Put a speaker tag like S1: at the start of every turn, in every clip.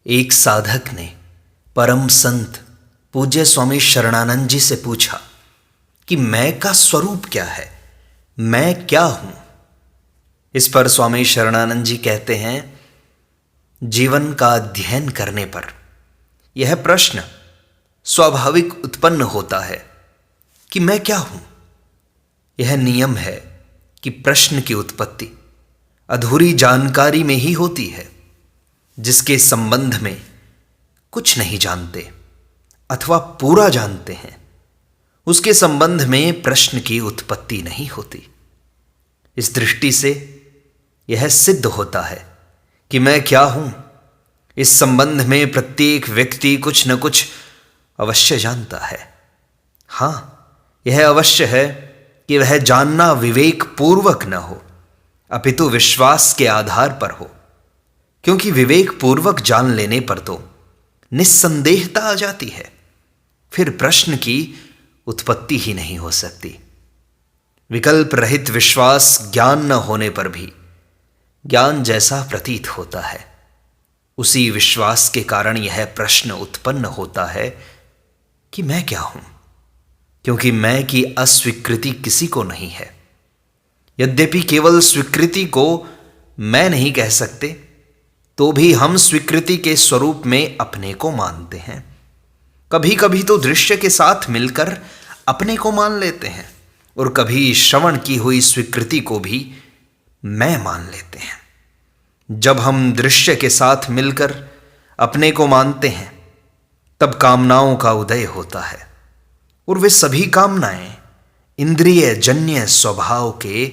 S1: एक साधक ने परम संत पूज्य स्वामी शरणानंद जी से पूछा कि मैं का स्वरूप क्या है, मैं क्या हूं। इस पर स्वामी शरणानंद जी कहते हैं, जीवन का अध्ययन करने पर यह प्रश्न स्वाभाविक उत्पन्न होता है कि मैं क्या हूं। यह नियम है कि प्रश्न की उत्पत्ति अधूरी जानकारी में ही होती है। जिसके संबंध में कुछ नहीं जानते अथवा पूरा जानते हैं, उसके संबंध में प्रश्न की उत्पत्ति नहीं होती। इस दृष्टि से यह सिद्ध होता है कि मैं क्या हूं, इस संबंध में प्रत्येक व्यक्ति कुछ न कुछ अवश्य जानता है। हां, यह अवश्य है कि वह जानना विवेक पूर्वक न हो, अपितु विश्वास के आधार पर हो। क्योंकि विवेक पूर्वक जान लेने पर तो निस्संदेहता आ जाती है, फिर प्रश्न की उत्पत्ति ही नहीं हो सकती। विकल्प रहित विश्वास ज्ञान न होने पर भी ज्ञान जैसा प्रतीत होता है। उसी विश्वास के कारण यह प्रश्न उत्पन्न होता है कि मैं क्या हूं, क्योंकि मैं की अस्वीकृति किसी को नहीं है। यद्यपि केवल स्वीकृति को मैं नहीं कह सकते, तो भी हम स्वीकृति के स्वरूप में अपने को मानते हैं। कभी कभी तो दृश्य के साथ मिलकर अपने को मान लेते हैं और कभी श्रवण की हुई स्वीकृति को भी मैं मान लेते हैं। जब हम दृश्य के साथ मिलकर अपने को मानते हैं, तब कामनाओं का उदय होता है और वे सभी कामनाएं इंद्रिय जन्य स्वभाव के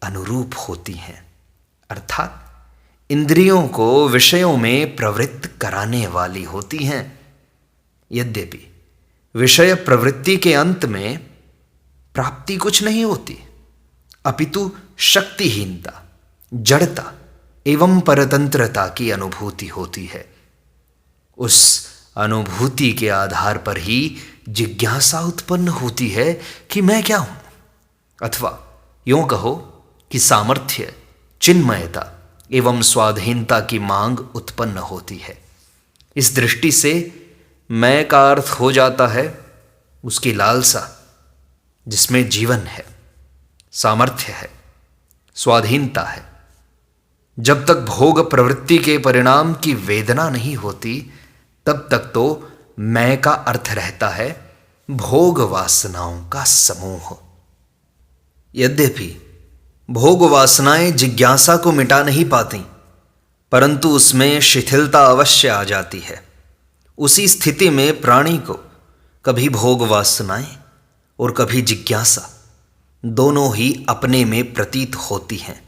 S1: अनुरूप होती हैं, अर्थात इंद्रियों को विषयों में प्रवृत्त कराने वाली होती हैं। यद्यपि विषय प्रवृत्ति के अंत में प्राप्ति कुछ नहीं होती, अपितु शक्तिहीनता, जड़ता एवं परतंत्रता की अनुभूति होती है। उस अनुभूति के आधार पर ही जिज्ञासा उत्पन्न होती है कि मैं क्या हूं, अथवा यूं कहो कि सामर्थ्य, चिन्मयता एवं स्वाधीनता की मांग उत्पन्न होती है। इस दृष्टि से मैं का अर्थ हो जाता है उसकी लालसा, जिसमें जीवन है, सामर्थ्य है, स्वाधीनता है। जब तक भोग प्रवृत्ति के परिणाम की वेदना नहीं होती, तब तक तो मैं का अर्थ रहता है भोग वासनाओं का समूह। यद्यपि भोग वासनाएं जिज्ञासा को मिटा नहीं पाती, परंतु उसमें शिथिलता अवश्य आ जाती है। उसी स्थिति में प्राणी को कभी भोग वासनाएं और कभी जिज्ञासा दोनों ही अपने में प्रतीत होती हैं,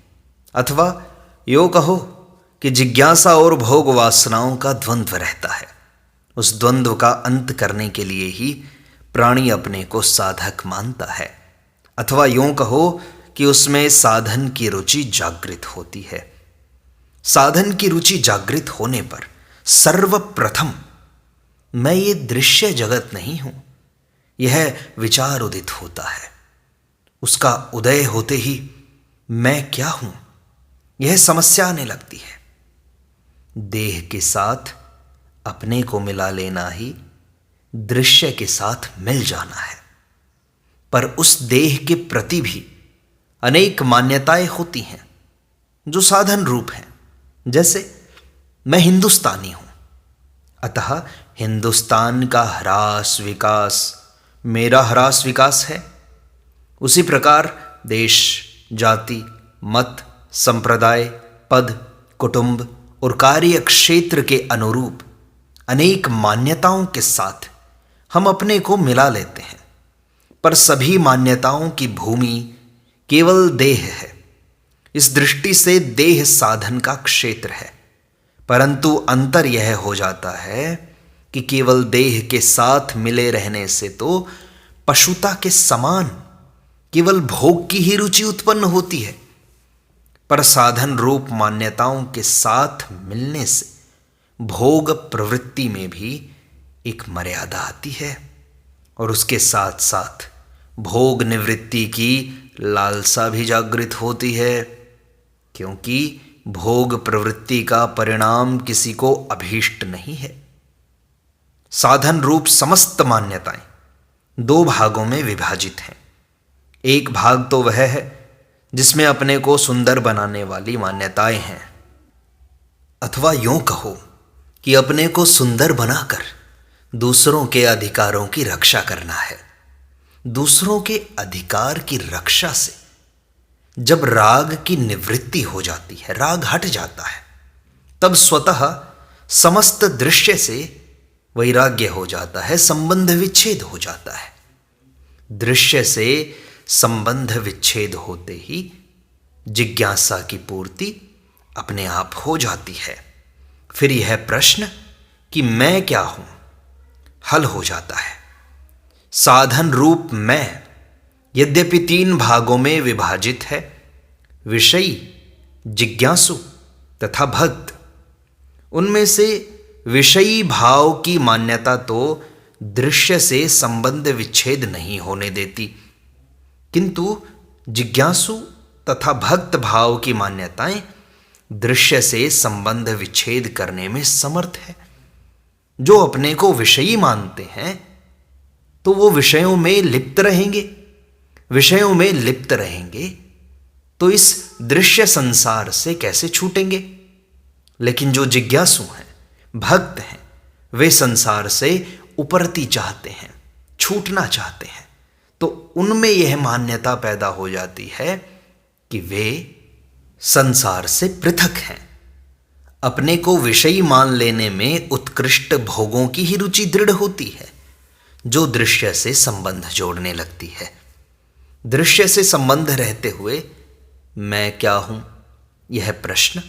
S1: अथवा यो कहो कि जिज्ञासा और भोग वासनाओं का द्वंद्व रहता है। उस द्वंद्व का अंत करने के लिए ही प्राणी अपने को साधक मानता है, अथवा यूं कहो कि उसमें साधन की रुचि जागृत होती है। साधन की रुचि जागृत होने पर सर्वप्रथम मैं ये दृश्य जगत नहीं हूं, यह विचार उदित होता है। उसका उदय होते ही मैं क्या हूं, यह समस्या आने लगती है। देह के साथ अपने को मिला लेना ही दृश्य के साथ मिल जाना है, पर उस देह के प्रति भी अनेक मान्यताएं होती हैं जो साधन रूप हैं। जैसे मैं हिंदुस्तानी हूं, अतः हिंदुस्तान का ह्रास विकास मेरा ह्रास विकास है। उसी प्रकार देश, जाति, मत, संप्रदाय, पद, कुटुंब और कार्य क्षेत्र के अनुरूप अनेक मान्यताओं के साथ हम अपने को मिला लेते हैं, पर सभी मान्यताओं की भूमि केवल देह है। इस दृष्टि से देह साधन का क्षेत्र है, परंतु अंतर यह हो जाता है कि केवल देह के साथ मिले रहने से तो पशुता के समान केवल भोग की ही रुचि उत्पन्न होती है, पर साधन रूप मान्यताओं के साथ मिलने से भोग प्रवृत्ति में भी एक मर्यादा आती है और उसके साथ साथ भोग निवृत्ति की लालसा भी जागृत होती है। क्योंकि भोग प्रवृत्ति का परिणाम किसी को अभीष्ट नहीं है। साधन रूप समस्त मान्यताएं दो भागों में विभाजित हैं। एक भाग तो वह है जिसमें अपने को सुंदर बनाने वाली मान्यताएं हैं, अथवा यूं कहो कि अपने को सुंदर बनाकर दूसरों के अधिकारों की रक्षा करना है। दूसरों के अधिकार की रक्षा से जब राग की निवृत्ति हो जाती है, राग हट जाता है, तब स्वतः समस्त दृश्य से वैराग्य हो जाता है, संबंध विच्छेद हो जाता है। दृश्य से संबंध विच्छेद होते ही जिज्ञासा की पूर्ति अपने आप हो जाती है। फिर यह प्रश्न कि मैं क्या हूं हल हो जाता है। साधन रूप मैं यद्यपि तीन भागों में विभाजित है, विषयी, जिज्ञासु तथा भक्त। उनमें से विषयी भाव की मान्यता तो दृश्य से संबंध विच्छेद नहीं होने देती, किंतु जिज्ञासु तथा भक्त भाव की मान्यताएं दृश्य से संबंध विच्छेद करने में समर्थ है। जो अपने को विषयी मानते हैं तो वो विषयों में लिप्त रहेंगे। विषयों में लिप्त रहेंगे तो इस दृश्य संसार से कैसे छूटेंगे। लेकिन जो जिज्ञासु हैं, भक्त हैं, वे संसार से उपरती चाहते हैं, छूटना चाहते हैं। तो उनमें यह मान्यता पैदा हो जाती है कि वे संसार से पृथक हैं। अपने को विषयी मान लेने में उत्कृष्ट भोगों की ही रुचि दृढ़ होती है, जो दृश्य से संबंध जोड़ने लगती है। दृश्य से संबंध रहते हुए मैं क्या हूं, यह प्रश्न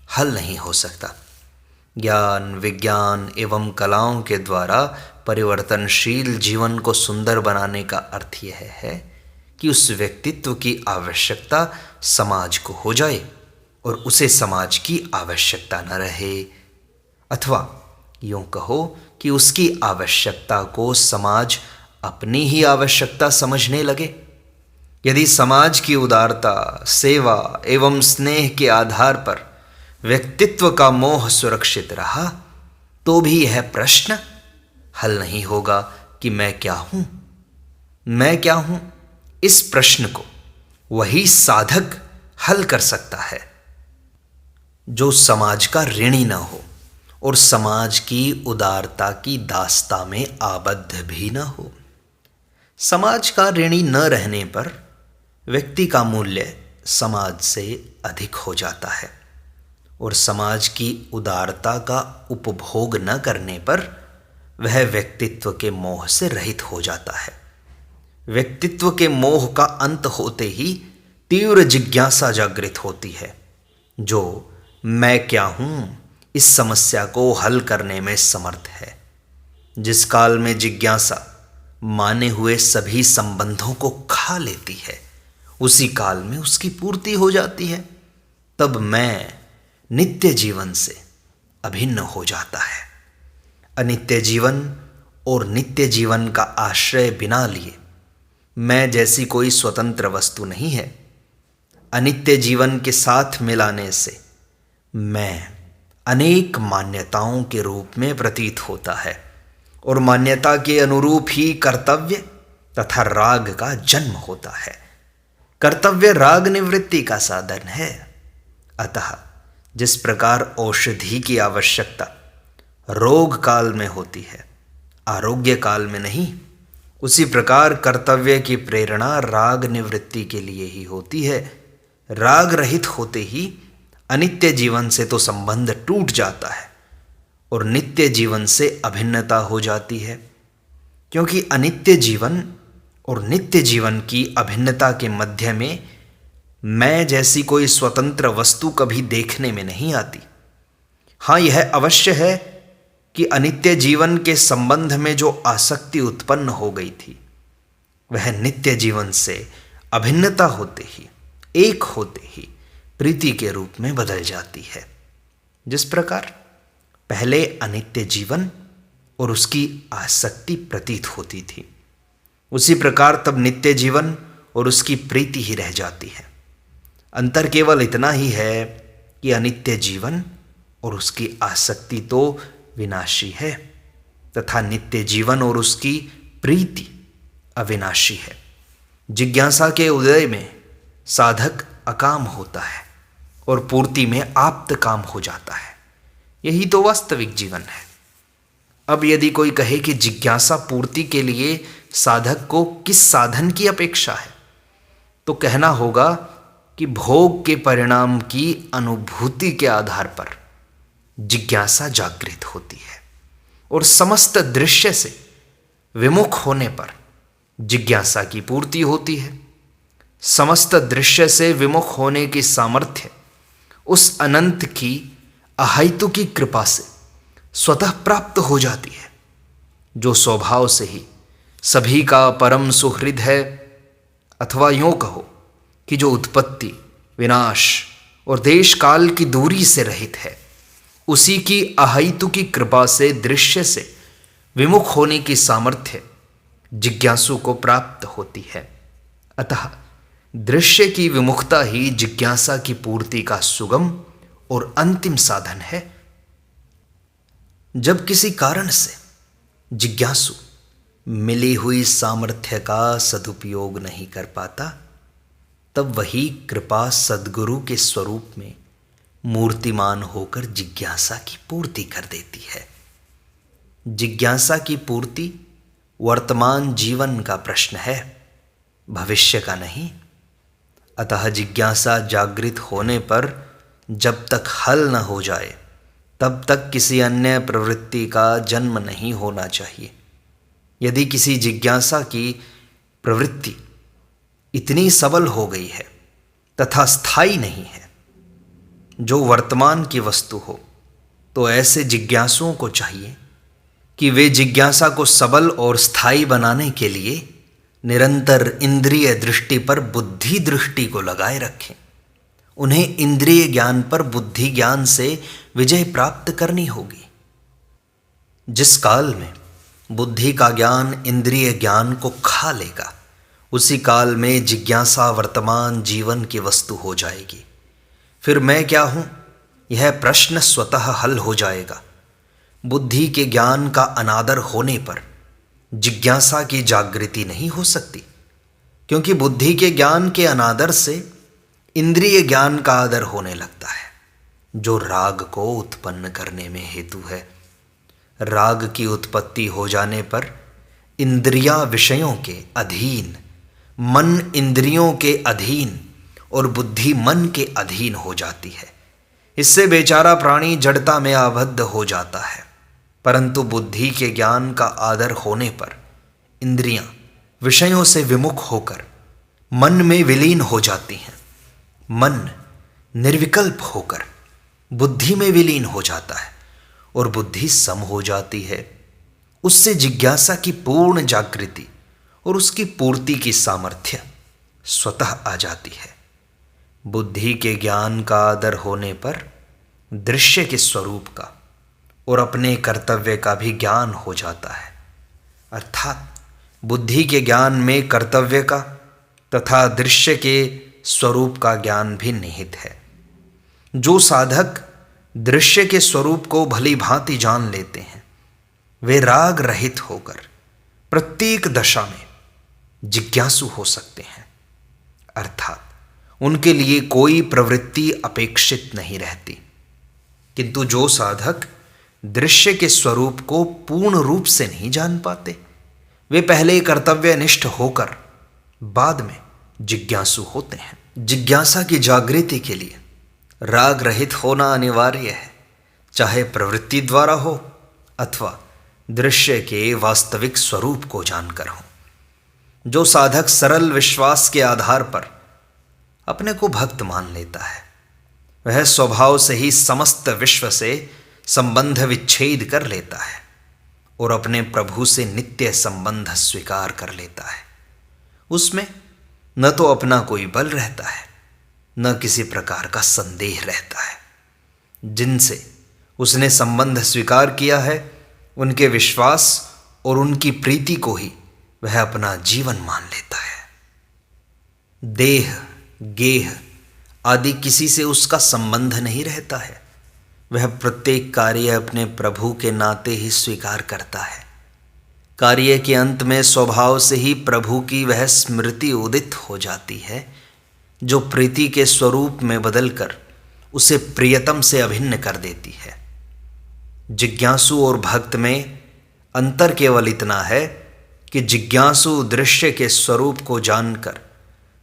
S1: हल नहीं हो सकता। ज्ञान, विज्ञान एवं कलाओं के द्वारा परिवर्तनशील जीवन को सुंदर बनाने का अर्थ यह है कि उस व्यक्तित्व की आवश्यकता समाज को हो जाए और उसे समाज की आवश्यकता न रहे, अथवा यूं कहो कि उसकी आवश्यकता को समाज अपनी ही आवश्यकता समझने लगे। यदि समाज की उदारता, सेवा एवं स्नेह के आधार पर व्यक्तित्व का मोह सुरक्षित रहा तो भी यह प्रश्न हल नहीं होगा कि मैं क्या हूं। मैं क्या हूं, इस प्रश्न को वही साधक हल कर सकता है जो समाज का ऋणी न हो और समाज की उदारता की दास्ता में आबद्ध भी न हो। समाज का ऋणी न रहने पर व्यक्ति का मूल्य समाज से अधिक हो जाता है और समाज की उदारता का उपभोग न करने पर वह व्यक्तित्व के मोह से रहित हो जाता है। व्यक्तित्व के मोह का अंत होते ही तीव्र जिज्ञासा जागृत होती है, जो मैं क्या हूं इस समस्या को हल करने में समर्थ है। जिस काल में जिज्ञासा माने हुए सभी संबंधों को खा लेती है, उसी काल में उसकी पूर्ति हो जाती है। तब मैं नित्य जीवन से अभिन्न हो जाता है। अनित्य जीवन और नित्य जीवन का आश्रय बिना लिए मैं जैसी कोई स्वतंत्र वस्तु नहीं है। अनित्य जीवन के साथ मिलाने से मैं अनेक मान्यताओं के रूप में प्रतीत होता है और मान्यता के अनुरूप ही कर्तव्य तथा राग का जन्म होता है। कर्तव्य राग निवृत्ति का साधन है। अतः जिस प्रकार औषधि की आवश्यकता रोग काल में होती है, आरोग्य काल में नहीं, उसी प्रकार कर्तव्य की प्रेरणा राग निवृत्ति के लिए ही होती है। राग रहित होते ही अनित्य जीवन से तो संबंध टूट जाता है और नित्य जीवन से अभिन्नता हो जाती है, क्योंकि अनित्य जीवन और नित्य जीवन की अभिन्नता के मध्य में मैं जैसी कोई स्वतंत्र वस्तु कभी देखने में नहीं आती। हाँ, यह अवश्य है कि अनित्य जीवन के संबंध में जो आसक्ति उत्पन्न हो गई थी, वह नित्य जीवन से अभिन्नता होते ही, एक होते ही प्रीति के रूप में बदल जाती है। जिस प्रकार पहले अनित्य जीवन और उसकी आसक्ति प्रतीत होती थी, उसी प्रकार तब नित्य जीवन और उसकी प्रीति ही रह जाती है। अंतर केवल इतना ही है कि अनित्य जीवन और उसकी आसक्ति तो विनाशी है तथा नित्य जीवन और उसकी प्रीति अविनाशी है। जिज्ञासा के उदय में साधक अकाम होता है और पूर्ति में आप्त काम हो जाता है। यही तो वास्तविक जीवन है। अब यदि कोई कहे कि जिज्ञासा पूर्ति के लिए साधक को किस साधन की अपेक्षा है, तो कहना होगा कि भोग के परिणाम की अनुभूति के आधार पर जिज्ञासा जागृत होती है और समस्त दृश्य से विमुख होने पर जिज्ञासा की पूर्ति होती है। समस्त दृश्य से विमुख होने की सामर्थ्य उस अनंत की अहेतु की कृपा से स्वतः प्राप्त हो जाती है, जो स्वभाव से ही सभी का परम सुहृद है, अथवा यूं कहो कि जो उत्पत्ति, विनाश और देश काल की दूरी से रहित है। उसी की अहेतु की कृपा से दृश्य से विमुख होने की सामर्थ्य जिज्ञासु को प्राप्त होती है। अतः दृश्य की विमुखता ही जिज्ञासा की पूर्ति का सुगम और अंतिम साधन है। जब किसी कारण से जिज्ञासु मिली हुई सामर्थ्य का सदुपयोग नहीं कर पाता, तब वही कृपा सद्गुरु के स्वरूप में मूर्तिमान होकर जिज्ञासा की पूर्ति कर देती है। जिज्ञासा की पूर्ति वर्तमान जीवन का प्रश्न है, भविष्य का नहीं। अतः जिज्ञासा जागृत होने पर जब तक हल न हो जाए, तब तक किसी अन्य प्रवृत्ति का जन्म नहीं होना चाहिए। यदि किसी जिज्ञासा की प्रवृत्ति इतनी सबल हो गई है तथा स्थायी नहीं है, जो वर्तमान की वस्तु हो, तो ऐसे जिज्ञासुओं को चाहिए कि वे जिज्ञासा को सबल और स्थायी बनाने के लिए निरंतर इंद्रिय दृष्टि पर बुद्धि दृष्टि को लगाए रखें। उन्हें इंद्रिय ज्ञान पर बुद्धि ज्ञान से विजय प्राप्त करनी होगी। जिस काल में बुद्धि का ज्ञान इंद्रिय ज्ञान को खा लेगा, उसी काल में जिज्ञासा वर्तमान जीवन की वस्तु हो जाएगी। फिर मैं क्या हूँ, यह प्रश्न स्वतः हल हो जाएगा। बुद्धि के ज्ञान का अनादर होने पर जिज्ञासा की जागृति नहीं हो सकती, क्योंकि बुद्धि के ज्ञान के अनादर से इंद्रिय ज्ञान का आदर होने लगता है, जो राग को उत्पन्न करने में हेतु है। राग की उत्पत्ति हो जाने पर इंद्रियां विषयों के अधीन, मन इंद्रियों के अधीन और बुद्धि मन के अधीन हो जाती है। इससे बेचारा प्राणी जड़ता में आबद्ध हो जाता है। परंतु बुद्धि के ज्ञान का आदर होने पर इंद्रियां विषयों से विमुख होकर मन में विलीन हो जाती हैं। मन निर्विकल्प होकर बुद्धि में विलीन हो जाता है और बुद्धि सम हो जाती है। उससे जिज्ञासा की पूर्ण जागृति और उसकी पूर्ति की सामर्थ्य स्वतः आ जाती है। बुद्धि के ज्ञान का आदर होने पर दृश्य के स्वरूप का और अपने कर्तव्य का भी ज्ञान हो जाता है। अर्थात बुद्धि के ज्ञान में कर्तव्य का तथा दृश्य के स्वरूप का ज्ञान भी निहित है। जो साधक दृश्य के स्वरूप को भली भांति जान लेते हैं, वे राग रहित होकर प्रत्येक दशा में जिज्ञासु हो सकते हैं। अर्थात उनके लिए कोई प्रवृत्ति अपेक्षित नहीं रहती। किंतु जो साधक दृश्य के स्वरूप को पूर्ण रूप से नहीं जान पाते, वे पहले कर्तव्यनिष्ठ होकर बाद में जिज्ञासु होते हैं। जिज्ञासा की जागृति के लिए राग रहित होना अनिवार्य है, चाहे प्रवृत्ति द्वारा हो अथवा दृश्य के वास्तविक स्वरूप को जानकर हो। जो साधक सरल विश्वास के आधार पर अपने को भक्त मान लेता है, वह स्वभाव से ही समस्त विश्व से संबंध विच्छेद कर लेता है और अपने प्रभु से नित्य संबंध स्वीकार कर लेता है। उसमें न तो अपना कोई बल रहता है, न किसी प्रकार का संदेह रहता है। जिनसे उसने संबंध स्वीकार किया है, उनके विश्वास और उनकी प्रीति को ही वह अपना जीवन मान लेता है। देह, गेह आदि किसी से उसका संबंध नहीं रहता है। वह प्रत्येक कार्य अपने प्रभु के नाते ही स्वीकार करता है। कार्य के अंत में स्वभाव से ही प्रभु की वह स्मृति उदित हो जाती है जो प्रीति के स्वरूप में बदलकर उसे प्रियतम से अभिन्न कर देती है। जिज्ञासु और भक्त में अंतर केवल इतना है कि जिज्ञासु दृश्य के स्वरूप को जानकर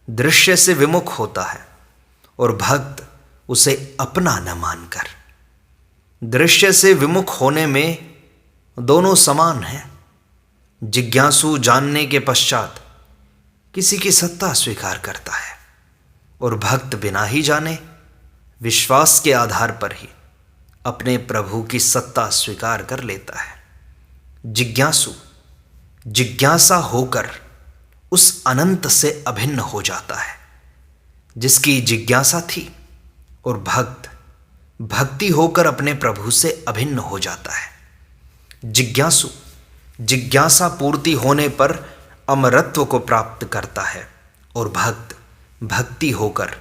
S1: दृश्य से विमुख होता है और भक्त उसे अपना न मानकर। दृश्य से विमुख होने में दोनों समान हैं। जिज्ञासु जानने के पश्चात किसी की सत्ता स्वीकार करता है और भक्त बिना ही जाने विश्वास के आधार पर ही अपने प्रभु की सत्ता स्वीकार कर लेता है। जिज्ञासु जिज्ञासा होकर उस अनंत से अभिन्न हो जाता है जिसकी जिज्ञासा थी, और भक्त भक्ति होकर अपने प्रभु से अभिन्न हो जाता है। जिज्ञासु जिज्ञासा पूर्ति होने पर अमरत्व को प्राप्त करता है और भक्त भक्ति होकर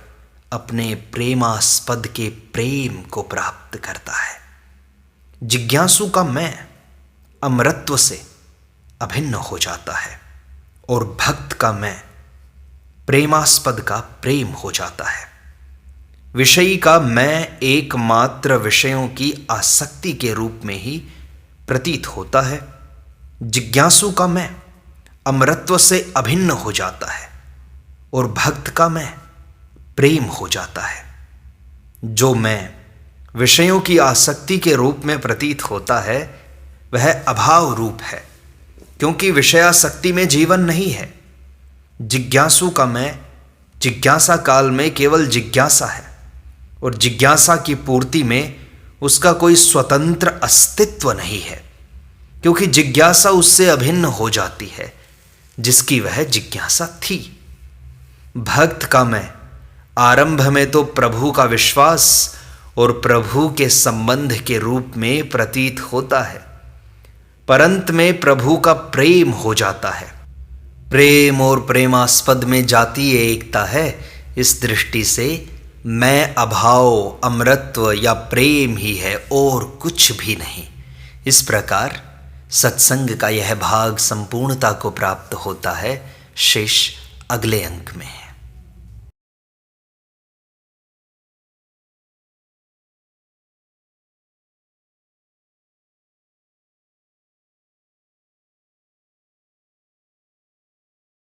S1: अपने प्रेमास्पद के प्रेम को प्राप्त करता है। जिज्ञासु का मैं अमरत्व से अभिन्न हो जाता है और भक्त का मैं प्रेमास्पद का प्रेम हो जाता है। विषयी का मैं एकमात्र विषयों की आसक्ति के रूप में ही प्रतीत होता है। जिज्ञासु का मैं अमरत्व से अभिन्न हो जाता है और भक्त का मैं प्रेम हो जाता है। जो मैं विषयों की आसक्ति के रूप में प्रतीत होता है वह अभाव रूप है, क्योंकि विषयासक्ति में जीवन नहीं है। जिज्ञासु का मैं जिज्ञासा काल में केवल जिज्ञासा है और जिज्ञासा की पूर्ति में उसका कोई स्वतंत्र अस्तित्व नहीं है, क्योंकि जिज्ञासा उससे अभिन्न हो जाती है जिसकी वह जिज्ञासा थी। भक्त का मैं आरंभ में तो प्रभु का विश्वास और प्रभु के संबंध के रूप में प्रतीत होता है, परंत में प्रभु का प्रेम हो जाता है। प्रेम और प्रेमास्पद में जातीय एकता है। इस दृष्टि से मैं अभाव, अमरत्व या प्रेम ही है और कुछ भी नहीं। इस प्रकार सत्संग का यह भाग संपूर्णता को प्राप्त होता है। शेष अगले अंक में है।